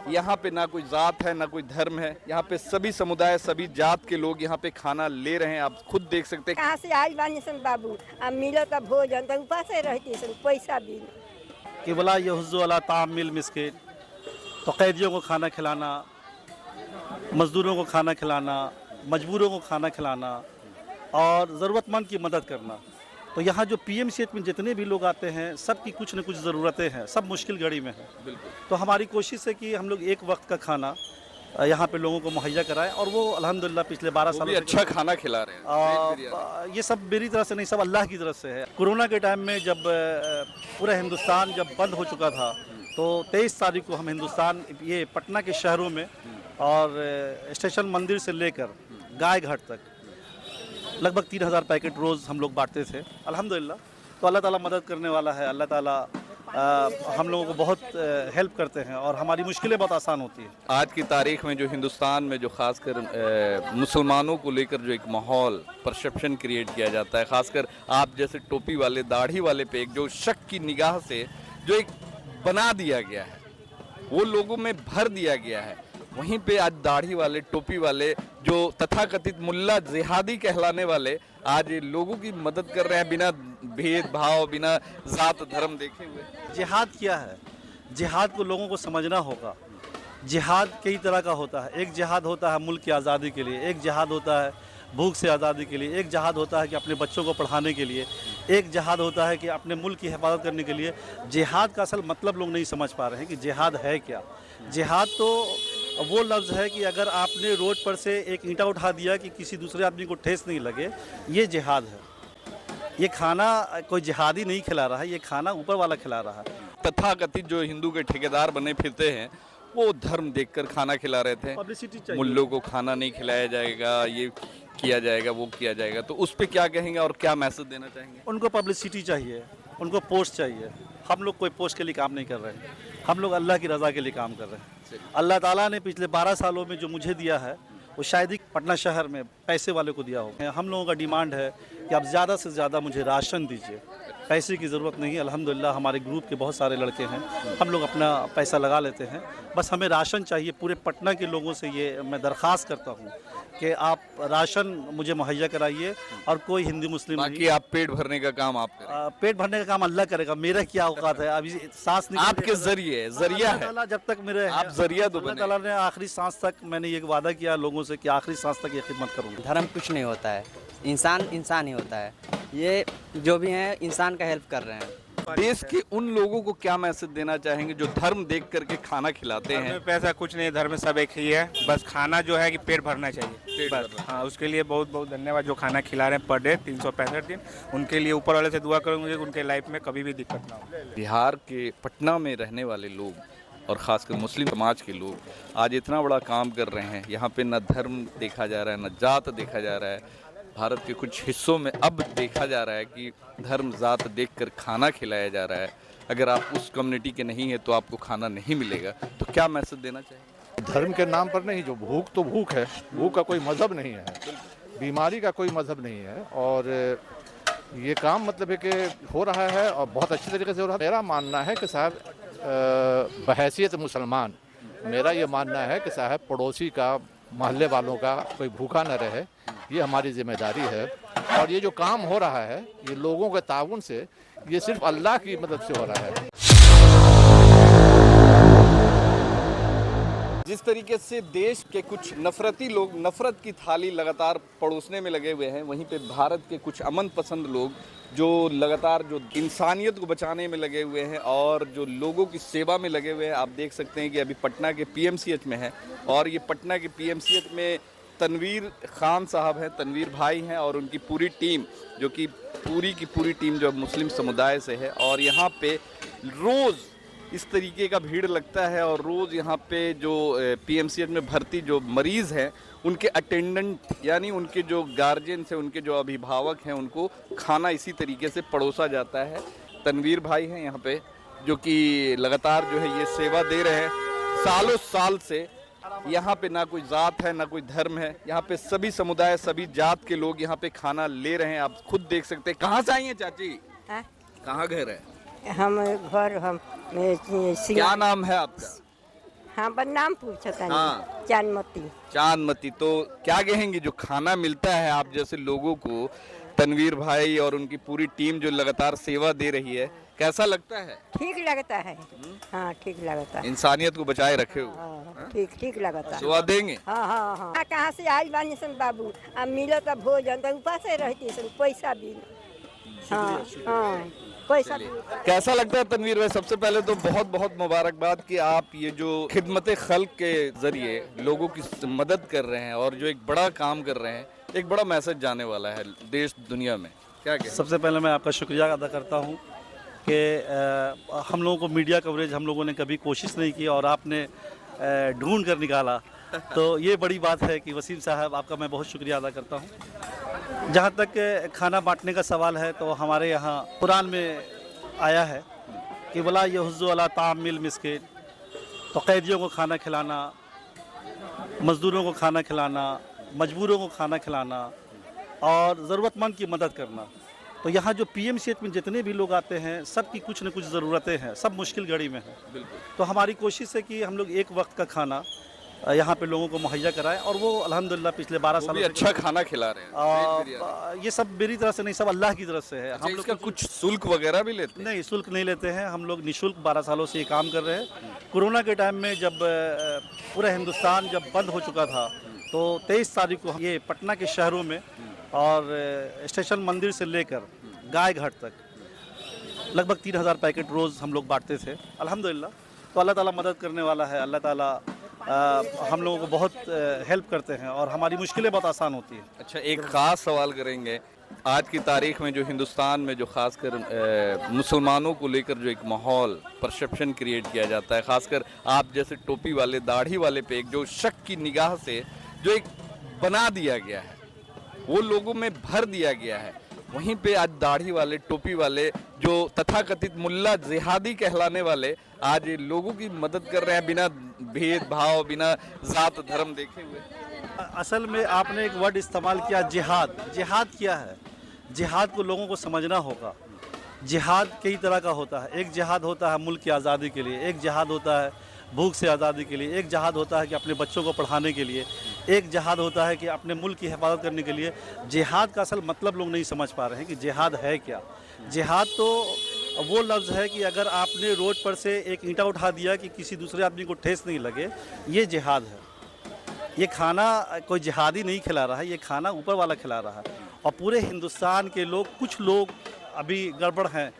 यहाँ पे ना कोई जात है ना कोई धर्म है, यहाँ पे सभी समुदाय सभी जात के लोग यहाँ पे खाना ले रहे हैं। आप खुद देख सकते हैं। कहाँ से आई बानी सन बाबू, अब मिलो तो भोजन तो उपासे रहती सन, पैसा भी कि बोला ये हुज़्ज़ो अला ताम मिल मिस्किन, तो कैदियों को खाना खिलाना, मज़दूरों को खाना खिलाना, मजबूरों को खाना खिलाना और ज़रूरतमंद की मदद करना। तो यहाँ जो पीएमसीएच में जितने भी लोग आते हैं सबकी कुछ न कुछ ज़रूरतें हैं, सब मुश्किल घड़ी में हैं। तो हमारी कोशिश है कि हम लोग एक वक्त का खाना यहाँ पे लोगों को मुहैया कराएं और वो अल्हम्दुलिल्लाह पिछले 12 सालों से अच्छा खाना खिला रहे हैं। ये सब मेरी तरफ से नहीं, सब अल्लाह की तरफ से है। कोरोना के टाइम में जब पूरा हिंदुस्तान जब बंद हो चुका था तो 23 तारीख को हम हिंदुस्तान ये पटना के शहरों में और स्टेशन मंदिर से लेकर गाय घाट तक लगभग 3000 पैकेट रोज़ हम लोग बांटते थे अल्हम्दुलिल्लाह। तो अल्लाह ताला मदद करने वाला है, अल्लाह ताला हम लोगों को बहुत हेल्प करते हैं और हमारी मुश्किलें बहुत आसान होती हैं। आज की तारीख में जो हिंदुस्तान में जो खासकर मुसलमानों को लेकर जो एक माहौल परसेप्शन क्रिएट किया जाता है, खासकर आप जैसे टोपी वाले दाढ़ी वाले पे एक जो शक की निगाह से जो एक बना दिया गया है, वो लोगों में भर दिया गया है। वहीं पे आज दाढ़ी वाले टोपी वाले जो तथाकथित मुल्ला जिहादी कहलाने वाले आज लोगों की मदद कर रहे हैं बिना भेदभाव बिना जात धर्म देखे हुए। जिहाद क्या है? जिहाद को लोगों को समझना होगा। जिहाद कई तरह का होता है। एक जिहाद होता है मुल्क की आज़ादी के लिए, एक जिहाद होता है भूख से आज़ादी के लिए, एक जिहाद होता है कि अपने बच्चों को पढ़ाने के लिए, एक जिहाद होता है कि अपने मुल्क की हिफाजत करने के लिए। जिहाद का असल मतलब लोग नहीं समझ पा रहे हैं कि जिहाद है क्या। जिहाद तो वो लफ्ज़ है कि अगर आपने रोड पर से एक ईंटा उठा दिया कि किसी दूसरे आदमी को ठेस नहीं लगे, ये जिहाद है। ये खाना कोई जिहादी नहीं खिला रहा है, ये खाना ऊपर वाला खिला रहा है। तथाकथित जो हिंदू के ठेकेदार बने फिरते हैं वो धर्म देखकर खाना खिला रहे थे। पब्लिसिटी चाहिए। मुल्लों को खाना नहीं खिलाया जाएगा, ये किया जाएगा, वो किया जाएगा। तो उस पे क्या कहेंगे और क्या मैसेज देना चाहेंगे? उनको पब्लिसिटी चाहिए, उनको पोस्ट चाहिए। हम लोग कोई पोस्ट के लिए काम नहीं कर रहे हैं, हम लोग अल्लाह की रज़ा के लिए काम कर रहे हैं। अल्लाह ताला ने पिछले 12 सालों में जो मुझे दिया है वो शायद ही पटना शहर में पैसे वाले को दिया हो। हम लोगों का डिमांड है कि आप ज़्यादा से ज़्यादा मुझे राशन दीजिए। पैसे की ज़रूरत नहीं है, अल्हम्दुलिल्लाह हमारे ग्रुप के बहुत सारे लड़के हैं, हम लोग अपना पैसा लगा लेते हैं। बस हमें राशन चाहिए। पूरे पटना के लोगों से ये मैं दरख्वास्त करता हूँ कि आप राशन मुझे मुहैया कराइए और कोई हिंदू मुस्लिम बाकी आप पेट भरने का काम आप करें। पेट भरने का काम अल्लाह करेगा, मेरा क्या औकात है। अभी सांस निकल आपके जरिए जरिया है, अल्लाह जब तक मेरे आप जरिया तो अल्लाह बने। ताला ने आखिरी सांस तक मैंने ये वादा किया लोगों से कि आखिरी सांस तक ये खिदमत करूँगा। धर्म कुछ नहीं होता है, इंसान इंसान ही होता है। ये जो भी हैं इंसान का हेल्प कर रहे हैं। देश के उन लोगों को क्या मैसेज देना चाहेंगे जो धर्म देख करके खाना खिलाते धर्म हैं? में पैसा कुछ नहीं, धर्म में सब एक ही है। बस खाना जो है कि पेट भरना चाहिए पेट बस। भरना। हाँ, उसके लिए बहुत बहुत धन्यवाद जो खाना खिला रहे हैं पर डे 365 दिन। उनके लिए ऊपर वाले से दुआ करूँगी कि उनके लाइफ में कभी भी दिक्कत ना हो। बिहार के पटना में रहने वाले लोग और ख़ासकर मुस्लिम समाज के लोग आज इतना बड़ा काम कर रहे हैं। यहाँ पे न धर्म देखा जा रहा है, न जात देखा जा रहा है। भारत के कुछ हिस्सों में अब देखा जा रहा है कि धर्म जात देखकर खाना खिलाया जा रहा है। अगर आप उस कम्युनिटी के नहीं हैं तो आपको खाना नहीं मिलेगा। तो क्या मैसेज देना चाहिए? धर्म के नाम पर नहीं, जो भूख तो भूख है, भूख का कोई मज़हब नहीं है, बीमारी का कोई मज़हब नहीं है। और ये काम मतलब है कि हो रहा है और बहुत अच्छी तरीके से हो रहा है। मेरा मानना है कि साहब बहैसियत मुसलमान मेरा ये मानना है कि साहब पड़ोसी का, मोहल्ले वालों का कोई भूखा न रहे, ये हमारी जिम्मेदारी है। और ये जो काम हो रहा है ये लोगों के ताउन से, ये सिर्फ अल्लाह की मदद से हो रहा है। जिस तरीके से देश के कुछ नफरती लोग नफरत की थाली लगातार परोसने में लगे हुए हैं, वहीं पे भारत के कुछ अमन पसंद लोग जो लगातार जो इंसानियत को बचाने में लगे हुए हैं और जो लोगों की सेवा में लगे हुए हैं। आप देख सकते हैं कि अभी पटना के पीएमसीएच में है और ये पटना के पीएमसीएच में तनवीर खान साहब हैं, तनवीर भाई हैं और उनकी पूरी टीम जो कि पूरी की पूरी टीम जो मुस्लिम समुदाय से है। और यहाँ पे रोज़ इस तरीके का भीड़ लगता है और रोज़ यहाँ पे जो पीएमसीएच में भर्ती जो मरीज़ हैं उनके अटेंडेंट यानी उनके जो गार्जियंस हैं, उनके जो अभिभावक हैं, उनको खाना इसी तरीके से परोसा जाता है। तनवीर भाई हैं यहाँ पे जो कि लगातार जो है ये सेवा दे रहे हैं सालों साल से। यहाँ पे ना कोई जात है ना कोई धर्म है, यहाँ पे सभी समुदाय सभी जात के लोग यहाँ पे खाना ले रहे हैं। आप खुद देख सकते हैं। कहाँ से आई हैं चाची? कहाँ घर है? हम घर हम क्या नाम है आपका? हाँ बदनाम पूछता हाँ। चांदमती। चांदमती, तो क्या कहेंगे जो खाना मिलता है आप जैसे लोगों को, तनवीर भाई और उनकी पूरी टीम जो लगातार सेवा दे रही है, कैसा लगता है? ठीक लगता है। हाँ ठीक लगता है। इंसानियत को बचाए रखे हो। हाँ, ठीक ठीक लगता है। दुआ देंगे। हाँ हाँ हाँ। कहाँ से आई बानी सन बाबू, अब मिलो तो भोजन तो उपासे रहती सन, पैसा भी। हाँ हाँ पैसा भी। कैसा लगता है तनवीर भाई? सबसे पहले तो बहुत बहुत मुबारकबाद कि आप ये जो खिदमत खल्क के जरिए लोगों की मदद कर रहे हैं और जो एक बड़ा काम कर रहे हैं, एक बड़ा मैसेज जाने वाला है देश दुनिया में। क्या कहें? सबसे पहले मैं आपका शुक्रिया अदा करता हूँ कि हम लोगों को मीडिया कवरेज हम लोगों ने कभी कोशिश नहीं की और आपने ढूंढ कर निकाला, तो ये बड़ी बात है कि वसीम साहब आपका मैं बहुत शुक्रिया अदा करता हूँ। जहाँ तक खाना बांटने का सवाल है तो हमारे यहाँ कुरान में आया है कि वला यहुज़्ज़ु अला तामिल मिस्किन, तो कैदियों को खाना खिलाना, मज़दूरों को खाना खिलाना, मजबूरों को खाना खिलाना और ज़रूरतमंद की मदद करना। तो यहाँ जो पीएमसीएच में जितने भी लोग आते हैं सबकी कुछ न कुछ ज़रूरतें हैं, सब मुश्किल घड़ी में हैं। तो हमारी कोशिश है कि हम लोग एक वक्त का खाना यहाँ पे लोगों को मुहैया कराएं और वो अल्हम्दुलिल्लाह पिछले 12 सालों से अच्छा खाना खिला रहे हैं। ये सब मेरी तरफ से नहीं, सब अल्लाह की तरफ से है। हम लोग का कुछ शुल्क वगैरह भी लेते हैं? नहीं, शुल्क नहीं लेते हैं, हम लोग निःशुल्क 12 सालों से ये काम कर रहे हैं। कोरोना के टाइम में जब पूरा हिंदुस्तान जब बंद हो चुका था तो 23 तारीख को ये पटना के शहरों में और स्टेशन मंदिर से लेकर गाय घाट तक लगभग 3000 पैकेट रोज़ हम लोग बांटते थे अल्हम्दुलिल्लाह। तो अल्लाह ताला मदद करने वाला है, अल्लाह ताला हम लोगों को बहुत हेल्प करते हैं और हमारी मुश्किलें बहुत आसान होती हैं। अच्छा, एक ख़ास सवाल करेंगे। आज की तारीख में जो हिंदुस्तान में जो खासकर मुसलमानों को लेकर जो एक माहौल परसेप्शन क्रिएट किया जाता है, खासकर आप जैसे टोपी वाले दाढ़ी वाले पे एक जो शक की निगाह से जो एक बना दिया गया है, वो लोगों में भर दिया गया है, वहीं पे आज दाढ़ी वाले टोपी वाले जो तथाकथित मुल्ला जिहादी कहलाने वाले आज लोगों की मदद कर रहे हैं बिना भेदभाव, बिना जात धर्म देखे हुए। असल में आपने एक वर्ड इस्तेमाल किया जिहाद। जिहाद क्या है? जिहाद को लोगों को समझना होगा। जिहाद कई तरह का होता है। एक जिहाद होता है मुल्क की आज़ादी के लिए, एक जिहाद होता है भूख से आज़ादी के लिए, एक जिहाद होता है कि अपने बच्चों को पढ़ाने के लिए, एक जिहाद होता है कि अपने मुल्क की हिफाजत करने के लिए। जिहाद का असल मतलब लोग नहीं समझ पा रहे हैं कि जिहाद है क्या। जिहाद तो वो लफ्ज़ है कि अगर आपने रोड पर से एक ईंटा उठा दिया कि किसी दूसरे आदमी को ठेस नहीं लगे, ये जिहाद है। ये खाना कोई जिहादी नहीं खिला रहा है, ये खाना ऊपर वाला खिला रहा है। और पूरे हिंदुस्तान के लोग, कुछ लोग अभी गड़बड़ हैं,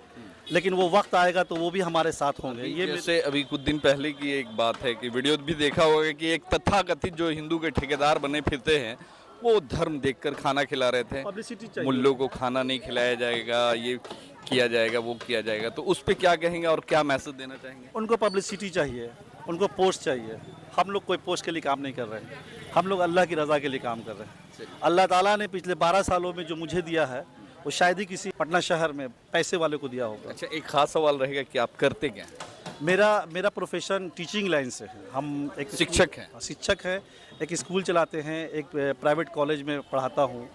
लेकिन वो वक्त आएगा तो वो भी हमारे साथ होंगे। ये जैसे अभी कुछ दिन पहले की एक बात है कि वीडियो भी देखा होगा कि एक तथाकथित जो हिंदू के ठेकेदार बने फिरते हैं, वो धर्म देखकर खाना खिला रहे थे। पब्लिसिटी चाहिए। मुल्लों को खाना नहीं खिलाया जाएगा, ये किया जाएगा, वो किया जाएगा, तो उस पर क्या कहेंगे और क्या मैसेज देना चाहेंगे? उनको पब्लिसिटी चाहिए, उनको पोस्ट चाहिए। हम लोग कोई पोस्ट के लिए काम नहीं कर रहे हैं, हम लोग अल्लाह की रज़ा के लिए काम कर रहे हैं। अल्लाह ताला ने पिछले 12 सालों में जो मुझे दिया है वो शायद ही किसी पटना शहर में पैसे वाले को दिया होगा। अच्छा, एक खास सवाल रहेगा कि आप करते क्या हैं? मेरा प्रोफेशन टीचिंग लाइन से है। हम एक शिक्षक हैं? शिक्षक हैं, एक स्कूल चलाते हैं, एक प्राइवेट कॉलेज में पढ़ाता हूँ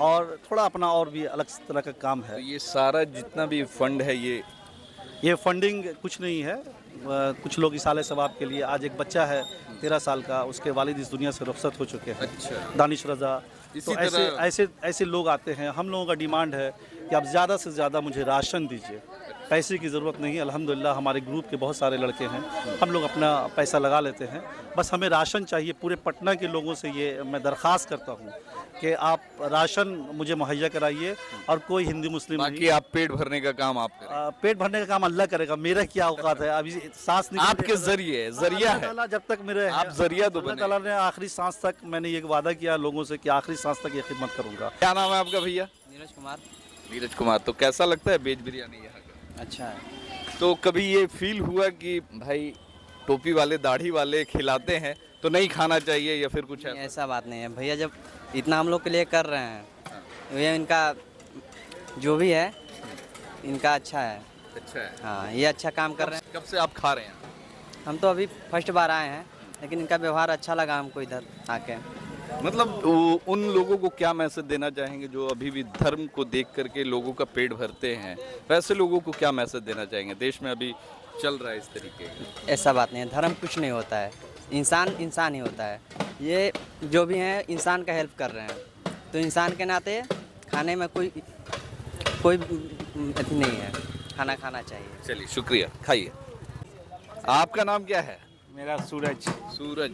और थोड़ा अपना और भी अलग तरह का काम तो है। ये सारा जितना भी फंड है ये फंडिंग कुछ नहीं है। कुछ लोग इसाले सवाब के लिए, आज एक बच्चा है 13 साल का, उसके वालिद इस दुनिया से रुखसत हो चुके हैं। अच्छा। दानिश रज़ा। इसी तो ऐसे लोग आते हैं। हम लोगों का डिमांड है कि आप ज़्यादा से ज़्यादा मुझे राशन दीजिए। पैसे की ज़रूरत नहीं है, अल्हम्दुलिल्लाह हमारे ग्रुप के बहुत सारे लड़के हैं, हम लोग अपना पैसा लगा लेते हैं। बस हमें राशन चाहिए। पूरे पटना के लोगों से ये मैं दरख्वास्त करता हूँ कि आप राशन मुझे मुहैया कराइए और कोई हिंदू मुस्लिम बाकी नहीं। आप पेट भरने का काम आप करें। पेट भरने का काम अल्लाह करेगा, मेरा क्या औकात है। अभी सांस निकल आपके जरिए जरिया है, अल्लाह जब तक मेरे आप जरिया तो अल्लाह बने। ताला ने आखिरी सांस तक, मैंने ये वादा किया लोगों से कि आखिरी सांस तक ये खिदमत करूंगा। क्या नाम है आपका भैया? नीरज कुमार। नीरज कुमार। तो कैसा लगता है वेज बिरयानी यहाँ का? अच्छा है। तो कभी ये फील हुआ कि भाई टोपी वाले दाढ़ी वाले खिलाते हैं तो नहीं खाना चाहिए या फिर कुछ नहीं, ऐसा? ऐसा बात नहीं है भैया, जब इतना हम लोग के लिए कर रहे हैं ये इनका जो भी है इनका अच्छा है। अच्छा है। हाँ, ये अच्छा काम कर रहे हैं। कब से आप खा रहे हैं? हम तो अभी फर्स्ट बार आए हैं, लेकिन इनका व्यवहार अच्छा लगा हमको इधर आके। मतलब उन लोगों को क्या मैसेज देना चाहेंगे जो अभी भी धर्म को देख करके लोगों का पेट भरते हैं? वैसे लोगों को क्या मैसेज देना चाहेंगे? देश में अभी चल रहा है इस तरीके का। ऐसा बात नहीं है, धर्म कुछ नहीं होता है, इंसान इंसान ही होता है। ये जो भी हैं इंसान का हेल्प कर रहे हैं, तो इंसान के नाते खाने में कोई अथी नहीं है, खाना खाना चाहिए। चलिए शुक्रिया, खाइए। आपका नाम क्या है? मेरा सूरज।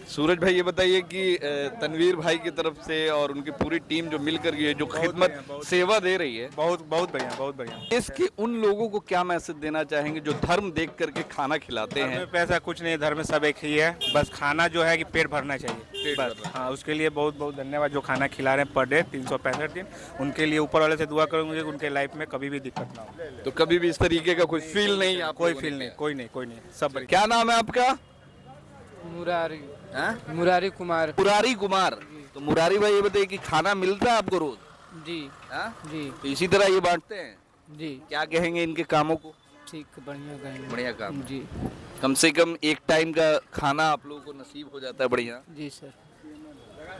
सूरज भाई, ये बताइए कि तनवीर भाई की तरफ से और उनकी पूरी टीम जो मिलकर ये जो खिदमत सेवा दे रही है, बहुत बहुत बढ़िया, बहुत बढ़िया। इसके उन लोगों को क्या मैसेज देना चाहेंगे जो धर्म देख करके खाना खिलाते धर्म हैं? में पैसा कुछ नहीं, धर्म में सब एक ही है, बस खाना जो है कि पेट भरना चाहिए पेट बस। भरना। हाँ, उसके लिए बहुत बहुत धन्यवाद जो खाना खिला रहे हैं पर डे 365 दिन। उनके लिए ऊपर वाले से दुआ करूँगी कि उनके लाइफ में कभी भी दिक्कत ना हो। तो कभी भी इस तरीके का कोई फील नहीं, आप कोई लोगों फील ने नहीं, किया? कोई नहीं, सब बढ़िया। क्या नाम है आपका? मुरारी हाँ? मुरारी कुमार मुरारी कुमार। तो मुरारी भाई, ये बताइए कि खाना मिलता है आपको रोज? जी हाँ? जी तो इसी तरह ये बांटते हैं? जी क्या कहेंगे इनके कामों को? ठीक, बढ़िया कहेंगे। बढ़िया काम। जी कम से कम एक टाइम का खाना आप लोगों को नसीब हो जाता है, बढ़िया। जी सर।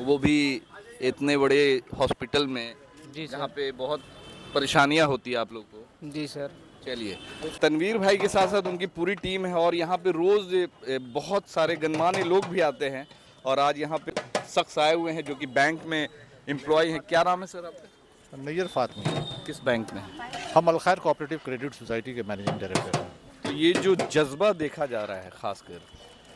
वो भी इतने बड़े हॉस्पिटल में जी जहाँ सर। पे बहुत परेशानियाँ होती है आप लोग को। जी सर। चलिए, तनवीर भाई के साथ साथ उनकी पूरी टीम है और यहाँ पे रोज बहुत सारे गणमान्य लोग भी आते हैं और आज यहाँ पे शख्स आए हुए हैं जो कि बैंक में एम्प्लॉय हैं। क्या नाम है सर आपका? नैयर फातमी। किस बैंक में? हम अलखैर कोऑपरेटिव क्रेडिट सोसाइटी के मैनेजिंग डायरेक्टर हैं। तो ये जो जज्बा देखा जा रहा है, खासकर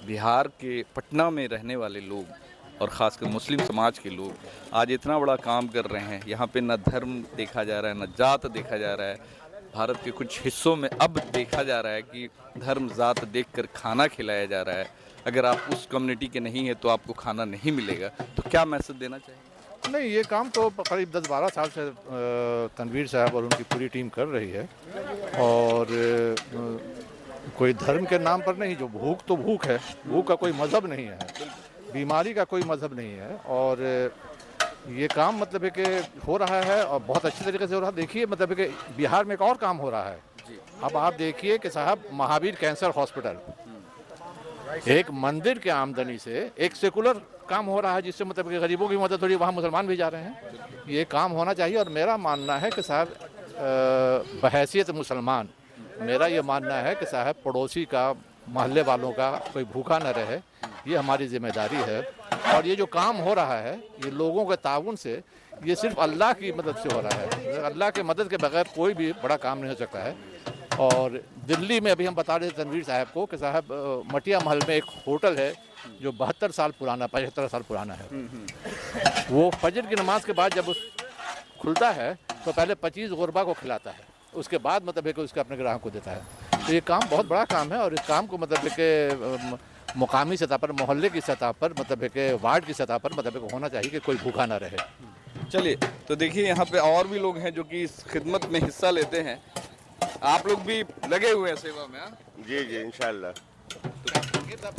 बिहार के पटना में रहने वाले लोग और ख़ासकर मुस्लिम समाज के लोग आज इतना बड़ा काम कर रहे हैं। यहाँ पे न धर्म देखा जा रहा है, न जात देखा जा रहा है। भारत के कुछ हिस्सों में अब देखा जा रहा है कि धर्म जात देखकर खाना खिलाया जा रहा है। अगर आप उस कम्युनिटी के नहीं हैं तो आपको खाना नहीं मिलेगा। तो क्या मैसेज देना चाहिए? नहीं, ये काम तो करीब 10-12 साल से तनवीर साहब और उनकी पूरी टीम कर रही है और कोई धर्म के नाम पर नहीं। जो भूख तो भूख है, भूख का कोई मज़हब नहीं है, बीमारी का कोई मज़हब नहीं है। और ये काम मतलब है कि हो रहा है और बहुत अच्छे तरीके से हो रहा है। देखिए मतलब है कि बिहार में एक और काम हो रहा है। अब आप देखिए कि साहब महावीर कैंसर हॉस्पिटल एक मंदिर के आमदनी से एक सेकुलर काम हो रहा है, जिससे मतलब कि गरीबों की मदद हो रही है। वहाँ मुसलमान भी जा रहे हैं। ये काम होना चाहिए और मेरा मानना है कि साहब बहैसियत मुसलमान मेरा ये मानना है कि साहब पड़ोसी का, मोहल्ले वालों का कोई भूखा न रहे, ये हमारी जिम्मेदारी है। और ये जो काम हो रहा है ये लोगों के ताउन से, ये सिर्फ अल्लाह की मदद से हो रहा है। अल्लाह के मदद के बगैर कोई भी बड़ा काम नहीं हो सकता है। और दिल्ली में अभी हम बता रहे थे तनवीर साहब को कि साहब मटिया महल में एक होटल है जो 72 साल पुराना, 75 साल पुराना है। वो फजर की नमाज के बाद जब उस खुलता है तो पहले 25 गुरबा को खिलाता है, उसके बाद मतलब है कि उसके अपने ग्राहक को देता है। तो ये काम बहुत बड़ा काम है और इस काम को मतलब है कि मुकामी सतह पर, मोहल्ले की सतह पर, मतलब है कि वार्ड की सतह पर मतलब है कि होना चाहिए कि कोई भूखा ना रहे। चलिए, तो देखिए यहाँ पे और भी लोग हैं जो कि इस खिदमत में हिस्सा लेते हैं। आप लोग भी लगे हुए हैं सेवा में? हाँ? जी जी, इंशाल्लाह।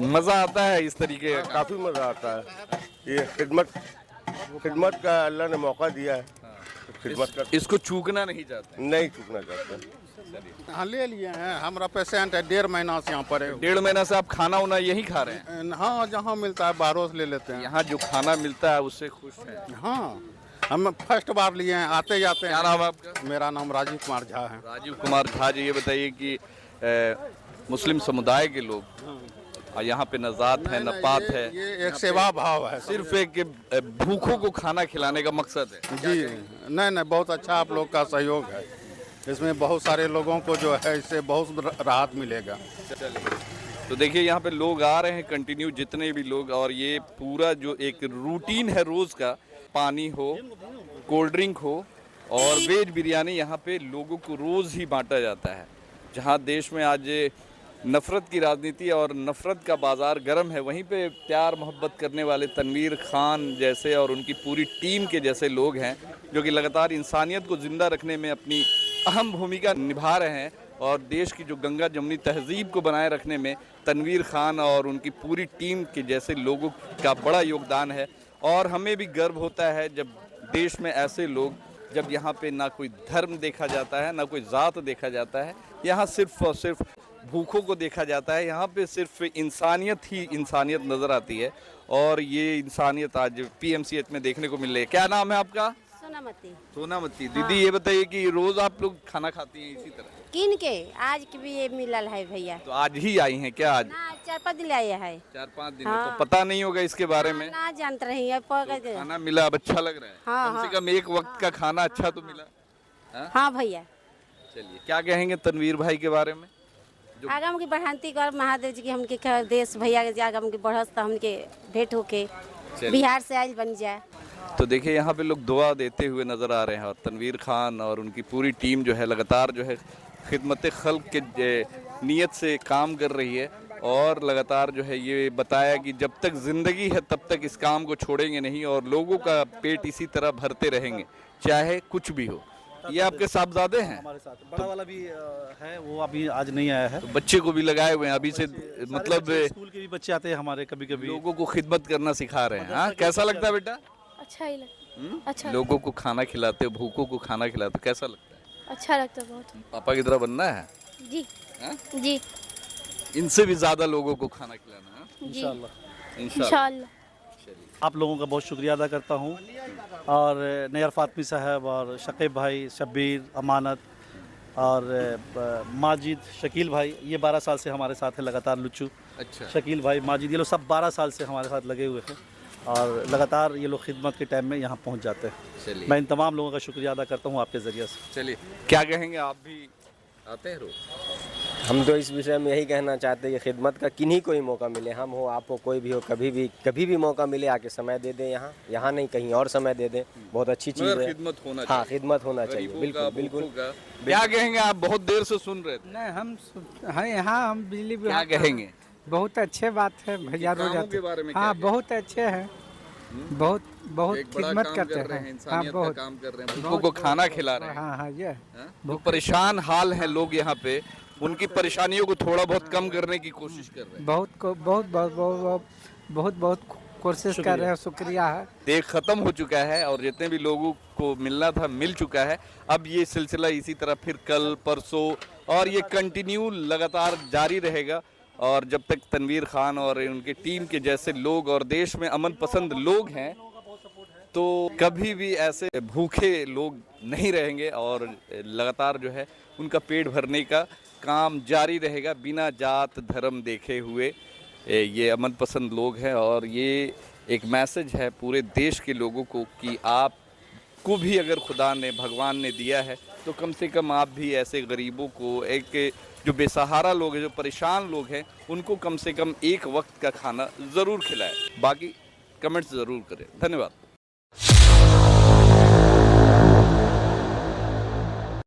मज़ा आता है इस तरीके का? काफ़ी मज़ा आता है। ये खिदमत का अल्लाह ने मौका दिया है, खिदमत का इसको चूकना नहीं चाहते? नहीं चूकना चाहते। हाँ, ले लिए हैं। हमारा पेशेंट है 1.5 महीना से यहाँ पर है। 1.5 महीना से आप खाना उना यही खा रहे हैं? हाँ, जहाँ मिलता है बाहरों से ले लेते हैं। यहाँ जो खाना मिलता है उससे खुश हैं? हाँ, हम फर्स्ट बार लिए हैं, आते जाते हैं। क्या नाम है आपका? मेरा नाम राजीव कुमार झा है। राजीव कुमार झा जी, ये बताइए कि मुस्लिम समुदाय के लोग यहाँ पे न जात है न पात है, ये एक सेवा भाव है। सिर्फ एक भूखों को खाना खिलाने का मकसद है। जी नहीं, बहुत अच्छा आप लोग का सहयोग है। इसमें बहुत सारे लोगों को जो है इससे बहुत राहत मिलेगा। तो देखिए यहाँ पे लोग आ रहे हैं कंटिन्यू, जितने भी लोग, और ये पूरा जो एक रूटीन है रोज़ का, पानी हो, कोल्ड ड्रिंक हो और वेज बिरयानी यहाँ पे लोगों को रोज़ ही बांटा जाता है। जहाँ देश में आज नफ़रत की राजनीति और नफ़रत का बाज़ार गर्म है, वहीं पे प्यार मोहब्बत करने वाले तनवीर खान जैसे और उनकी पूरी टीम के जैसे लोग हैं जो कि लगातार इंसानियत को ज़िंदा रखने में अपनी अहम भूमिका निभा रहे हैं। और देश की जो गंगा जमुनी तहज़ीब को बनाए रखने में तनवीर खान और उनकी पूरी टीम के जैसे लोगों का बड़ा योगदान है। और हमें भी गर्व होता है जब देश में ऐसे लोग, जब यहाँ पे ना कोई धर्म देखा जाता है, ना कोई ज़ात देखा जाता है, यहाँ सिर्फ़ और सिर्फ भूखों को देखा जाता है। यहाँ पे सिर्फ इंसानियत ही इंसानियत नज़र आती है और ये इंसानियत आज PMCH में देखने को मिल रही है। क्या नाम है आपका? सोनामती। सोनामती दीदी, ये बताइए कि रोज़ आप लोग खाना खाती हैं इसी तरह? किन के आज के भी ये मिलल है भैया। तो आज ही आई हैं क्या? आज ना 4-5 दिन आया है। 4-5 दिन हाँ। तो पता नहीं होगा इसके बारे में। ना जानते रही है खाना मिला, अब अच्छा लग रहा है। हाँ, कम से कम एक वक्त का खाना अच्छा तो मिला। हाँ भैया। चलिए, क्या कहेंगे तनवीर भाई के बारे में? आगम की बढ़ांती कर महादेव जी की हमके देश भैया के आगम की बढ़स तो हमके भेंट होके बिहार से आयल बन जाए। तो देखिए यहाँ पे लोग दुआ देते हुए नज़र आ रहे हैं और तनवीर खान और उनकी पूरी टीम जो है लगातार जो है खिदमत खल्क के नीयत से काम कर रही है और लगातार जो है ये बताया कि जब तक ज़िंदगी है तब तक इस काम को छोड़ेंगे नहीं और लोगों का पेट इसी तरह भरते रहेंगे चाहे कुछ भी हो। ये आपके साहबजादे हैं? हमारे साथ बड़ा वाला भी है, वो अभी आज नहीं आया है। तो बच्चे को भी लगाए हुए हैं अभी से, मतलब स्कूल के भी बच्चे आते हैं हमारे, कभी कभी लोगों को खिदमत करना सिखा रहे हैं। हाँ, कैसा लगता है बेटा? अच्छा ही लगता। अच्छा लोगों को खाना खिलाते हो, भूखों को खाना खिलाते हो, कैसा लगता है? अच्छा लगता है बहुत। पापा की तरह बनना है? जी हाँ? जी इनसे भी ज्यादा लोगों को खाना खिलाना है इंशाल्लाह। इंशाल्लाह। आप लोगों का बहुत शुक्रिया अदा करता हूँ और नैयर फातमी साहब और शकीब भाई, शब्बीर, अमानत और माजिद, शकील भाई, ये 12 साल से हमारे साथ है लगातार। लुच्चू, अच्छा, शकील भाई, माजिद, ये लोग सब 12 साल से हमारे साथ लगे हुए हैं और लगातार ये लोग खिदमत के टाइम में यहाँ पहुँच जाते हैं। चलिए, मैं इन तमाम लोगों का शुक्रिया अदा करता हूँ आपके ज़रिए से। चलिए, क्या कहेंगे? आप भी आते हैं रोज? हम तो इस विषय में यही कहना चाहते हैं कि खिदमत का किन्हीं को ही मौका मिले, हम हो, आप हो, कोई भी हो, कभी भी मौका मिले आके समय दे दें। यहाँ नहीं कहीं और समय दे दें, बहुत अच्छी चीज़ है। खिदमत होना हाँ, चाहिए, खिदमत होना चाहिए, गरीबों बिल्कुल का, बिल्कुल। भूखों का। क्या कहेंगे? आप बहुत देर से सुन रहे थे, नहीं हम हैं यहाँ, हम बिजली क्या विभाग कहेंगे? बहुत अच्छे बात है भैया, रोज कामों आते के बारे में हाँ क्या बहुत अच्छे हैं, बहुत बहुत एक बड़ा खिदमत काम करते कर रहे हैं, हैं। हाँ इंसानियत का बहुत काम कर रहे हैं, भूखों को खाना खिला रहे हैं। हाँ हाँ ये हाँ? जो परेशान हाल हैं लोग यहाँ पे, उनकी परेशानियों को थोड़ा बहुत कम करने की कोशिश कर रहे हैं। बहुत कोशिश कर रहे हैं, शुक्रिया है। देख खत्म हो चुका है और जितने भी लोगों को मिलना था मिल चुका है। अब ये सिलसिला इसी तरह फिर कल परसों और ये कंटिन्यू लगातार जारी रहेगा और जब तक तनवीर खान और उनके टीम के जैसे लोग और देश में अमन पसंद लोग हैं तो कभी भी ऐसे भूखे लोग नहीं रहेंगे और लगातार जो है उनका पेट भरने का काम जारी रहेगा बिना जात धर्म देखे हुए। ये अमन पसंद लोग हैं और ये एक मैसेज है पूरे देश के लोगों को कि आप को भी अगर खुदा ने, भगवान ने दिया है तो कम से कम आप भी ऐसे गरीबों को, एक जो बेसहारा लोग हैं, जो परेशान लोग हैं, उनको कम से कम एक वक्त का खाना ज़रूर खिलाएं। बाकी कमेंट्स ज़रूर करें। धन्यवाद।